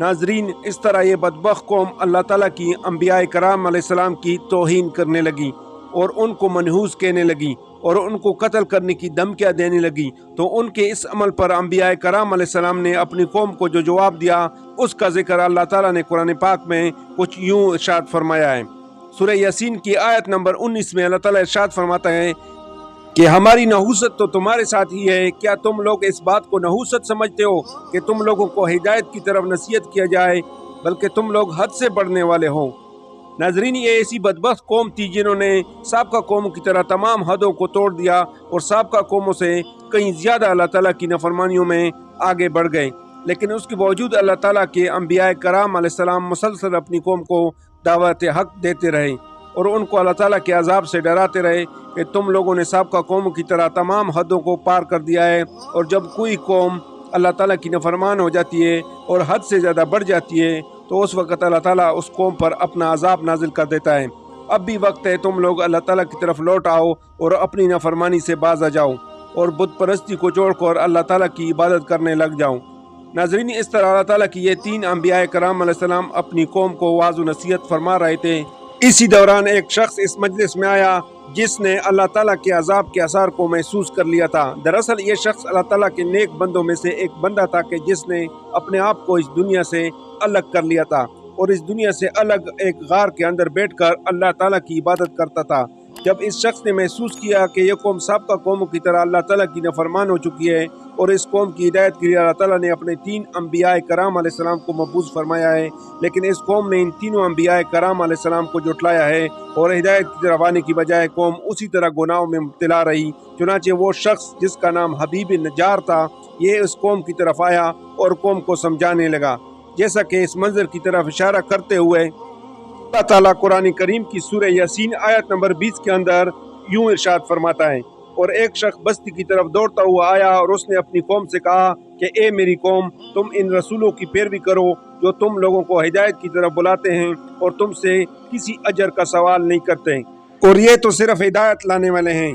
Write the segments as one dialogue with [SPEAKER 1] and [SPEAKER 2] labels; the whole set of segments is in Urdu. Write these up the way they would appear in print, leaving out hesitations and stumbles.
[SPEAKER 1] ناظرین، اس طرح یہ بدبخت قوم اللہ تعالیٰ کی انبیاء کرام علیہ السلام کی توہین کرنے لگی اور ان کو منحوس کہنے لگی اور ان کو قتل کرنے کی دھمکیاں دینے لگی، تو ان کے اس عمل پر انبیاء کرام علیہ السلام نے اپنی قوم کو جو جواب دیا اس کا ذکر اللہ تعالیٰ نے قرآن پاک میں کچھ یوں ارشاد فرمایا ہے۔ سورہ یاسین کی آیت نمبر 19 میں اللہ تعالیٰ ارشاد فرماتا ہے کہ ہماری نحوست تو تمہارے ساتھ ہی ہے، کیا تم لوگ اس بات کو نحوست سمجھتے ہو کہ تم لوگوں کو ہدایت کی طرف نصیحت کیا جائے، بلکہ تم لوگ حد سے بڑھنے والے ہو۔ ناظرین، یہ ایسی بدبخت قوم تھی جنہوں نے سابقہ قوموں کی طرح تمام حدوں کو توڑ دیا اور سابقہ قوموں سے کہیں زیادہ اللہ تعالیٰ کی نافرمانیوں میں آگے بڑھ گئے، لیکن اس کے باوجود اللہ تعالیٰ کے انبیاء کرام علیہ السلام مسلسل اپنی قوم کو دعوت حق دیتے رہے اور ان کو اللہ تعالیٰ کے عذاب سے ڈراتے رہے کہ تم لوگوں نے سابقہ قوموں کی طرح تمام حدوں کو پار کر دیا ہے، اور جب کوئی قوم اللہ تعالیٰ کی نافرمان ہو جاتی ہے اور حد سے زیادہ بڑھ جاتی ہے تو اس وقت اللہ تعالیٰ اس قوم پر اپنا عذاب نازل کر دیتا ہے۔ اب بھی وقت ہے تم لوگ اللہ تعالیٰ کی طرف لوٹ آؤ اور اپنی نافرمانی سے باز آ جاؤ اور بت پرستی کو چھوڑ کر اللہ تعالیٰ کی عبادت کرنے لگ جاؤ۔ ناظرین، اس طرح اللہ تعالیٰ کی یہ 3 انبیاء کرام علیہ السلام اپنی قوم کو واعظ و نصیحت فرما رہے تھے۔ اسی دوران ایک شخص اس مجلس میں آیا جس نے اللہ تعالیٰ کے عذاب کے اثار کو محسوس کر لیا تھا۔ دراصل یہ شخص اللہ تعالیٰ کے نیک بندوں میں سے ایک بندہ تھا کہ جس نے اپنے آپ کو اس دنیا سے الگ کر لیا تھا اور اس دنیا سے الگ ایک غار کے اندر بیٹھ کر اللہ تعالیٰ کی عبادت کرتا تھا۔ جب اس شخص نے محسوس کیا کہ یہ قوم سابقہ قوموں کی طرح اللہ تعالیٰ کی نافرمان ہو چکی ہے اور اس قوم کی ہدایت کے لیے اللہ تعالیٰ نے اپنے 3 انبیاء کرام علیہ السلام کو مبعوث فرمایا ہے، لیکن اس قوم نے ان تینوں انبیاء کرام علیہ السلام کو جھٹلایا ہے اور ہدایت کی طرف آنے کی بجائے قوم اسی طرح گناہوں میں مبتلا رہی۔ چنانچہ وہ شخص جس کا نام حبیب نجار تھا، یہ اس قوم کی طرف آیا اور قوم کو سمجھانے لگا، جیسا کہ اس منظر کی طرف اشارہ کرتے ہوئے اللہ تعالیٰ قرآن کریم کی سورہ یاسین آیت نمبر 20 کے اندر یوں ارشاد فرماتا ہے، اور ایک شخص بستی کی طرف دوڑتا ہوا آیا اور اس نے اپنی قوم سے کہا کہ اے میری قوم، تم ان رسولوں کی پیروی کرو جو تم لوگوں کو ہدایت کی طرف بلاتے ہیں اور تم سے کسی اجر کا سوال نہیں کرتے، اور یہ تو صرف ہدایت لانے والے ہیں۔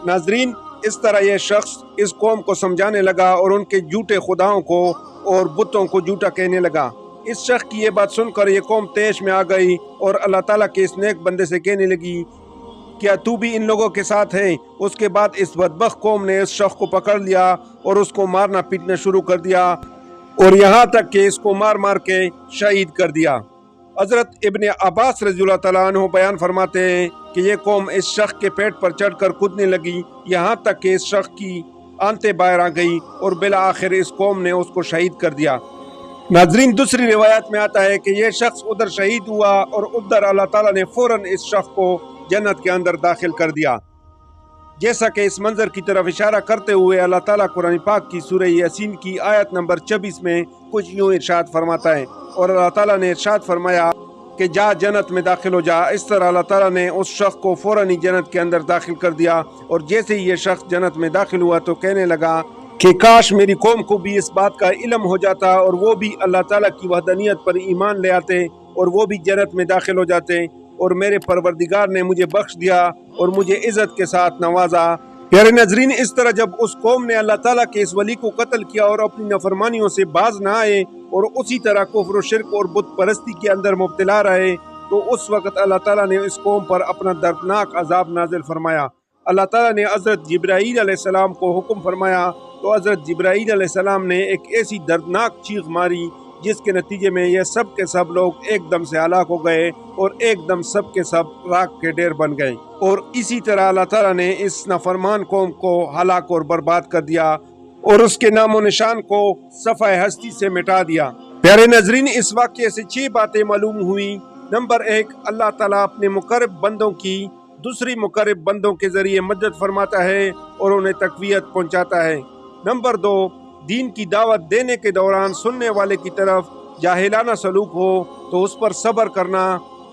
[SPEAKER 1] ناظرین، اس طرح یہ شخص اس قوم کو سمجھانے لگا اور ان کے جھوٹے خداؤں کو اور بتوں کو جھوٹا کہنے لگا۔ اس شخص کی یہ بات سن کر یہ قوم طیش میں آ گئی اور اللہ تعالیٰ کے اس نیک بندے سے کہنے لگی، کیا تو بھی ان لوگوں کے ساتھ ہے؟ اس کے بعد اس بدبخت قوم نے اس شخص کو پکڑ لیا اور اس کو مارنا پیٹنا شروع کر دیا اور یہاں تک کہ اس کو مار مار کے شہید کر دیا۔ حضرت ابن عباس رضی اللہ تعالیٰ عنہ بیان فرماتے ہیں کہ یہ قوم اس شخص کے پیٹ پر چڑھ کر کودنے لگی، یہاں تک کہ اس شخص کی آنتیں باہر آ گئی اور بالآخر اس قوم نے اس کو شہید کر دیا۔ ناظرین، دوسری روایت میں آتا ہے کہ یہ شخص ادھر شہید ہوا اور ادھر اللہ تعالیٰ نے فوراً اس شخص کو جنت کے اندر داخل کر دیا، جیسا کہ اس منظر کی طرف اشارہ کرتے ہوئے اللہ تعالیٰ قرآن پاک کی سورہ یاسین کی آیت نمبر 26 میں کچھ یوں ارشاد فرماتا ہے، اور اللہ تعالیٰ نے ارشاد فرمایا کہ جا جنت میں داخل ہو جا۔ اس طرح اللہ تعالیٰ نے اس شخص کو فوراً ہی جنت کے اندر داخل کر دیا، اور جیسے ہی یہ شخص جنت میں داخل ہوا تو کہنے لگا کہ کاش میری قوم کو بھی اس بات کا علم ہو جاتا اور وہ بھی اللہ تعالیٰ کی وحدانیت پر ایمان لے آتے اور وہ بھی جنت میں داخل ہو جاتے، اور میرے پروردگار نے مجھے بخش دیا اور مجھے عزت کے ساتھ نوازا۔ پیارے ناظرین، اس طرح جب اس قوم نے اللہ تعالیٰ کے اس ولی کو قتل کیا اور اپنی نافرمانیوں سے باز نہ آئے اور اسی طرح کفر و شرک اور بت پرستی کے اندر مبتلا رہے، تو اس وقت اللہ تعالیٰ نے اس قوم پر اپنا دردناک عذاب نازل فرمایا۔ اللہ تعالیٰ نے حضرت جبرائیل علیہ السلام کو حکم فرمایا تو حضرت جبرائیل علیہ السلام نے ایک ایسی دردناک چیخ ماری جس کے نتیجے میں یہ سب کے سب لوگ ایک دم سے ہلاک ہو گئے اور ایک دم سب کے سب راکھ کے ڈھیر بن گئے، اور اسی طرح اللہ تعالیٰ نے اس نافرمان قوم کو ہلاک اور برباد کر دیا اور اس کے نام و نشان کو صفحہ ہستی سے مٹا دیا۔ پیارے ناظرین، اس واقعے سے 6 باتیں معلوم ہوئی۔ نمبر 1، اللہ تعالیٰ اپنے مقرب بندوں کی دوسری مقرب بندوں کے ذریعے مدد فرماتا ہے اور انہیں تقویت پہنچاتا ہے۔ نمبر 2، دین کی دعوت دینے کے دوران سننے والے کی طرف جاہلانہ سلوک ہو تو اس پر صبر کرنا،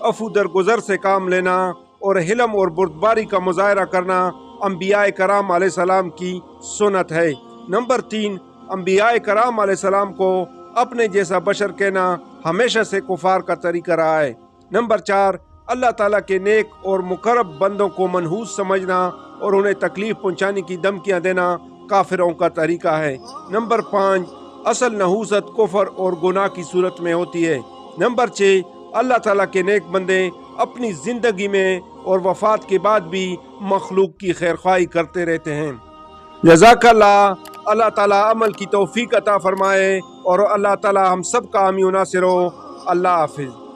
[SPEAKER 1] عفو درگزر سے کام لینا اور حلم اور بردباری کا مظاہرہ کرنا انبیاء کرام علیہ السلام کی سنت ہے۔ نمبر 3، انبیاء کرام علیہ السلام کو اپنے جیسا بشر کہنا ہمیشہ سے کفار کا طریقہ رہا ہے۔ نمبر 4، اللہ تعالیٰ کے نیک اور مقرب بندوں کو منحوس سمجھنا اور انہیں تکلیف پہنچانے کی دھمکیاں دینا کافروں کا طریقہ ہے۔ نمبر 5، اصل نحوست کفر اور گناہ کی صورت میں ہوتی ہے۔ نمبر 6، اللہ تعالیٰ کے نیک بندے اپنی زندگی میں اور وفات کے بعد بھی مخلوق کی خیرخواہی کرتے رہتے ہیں۔ جزاک اللہ۔ اللہ تعالیٰ عمل کی توفیق عطا فرمائے اور اللہ تعالیٰ ہم سب کا حامی و ناصر ہو۔ اللہ حافظ۔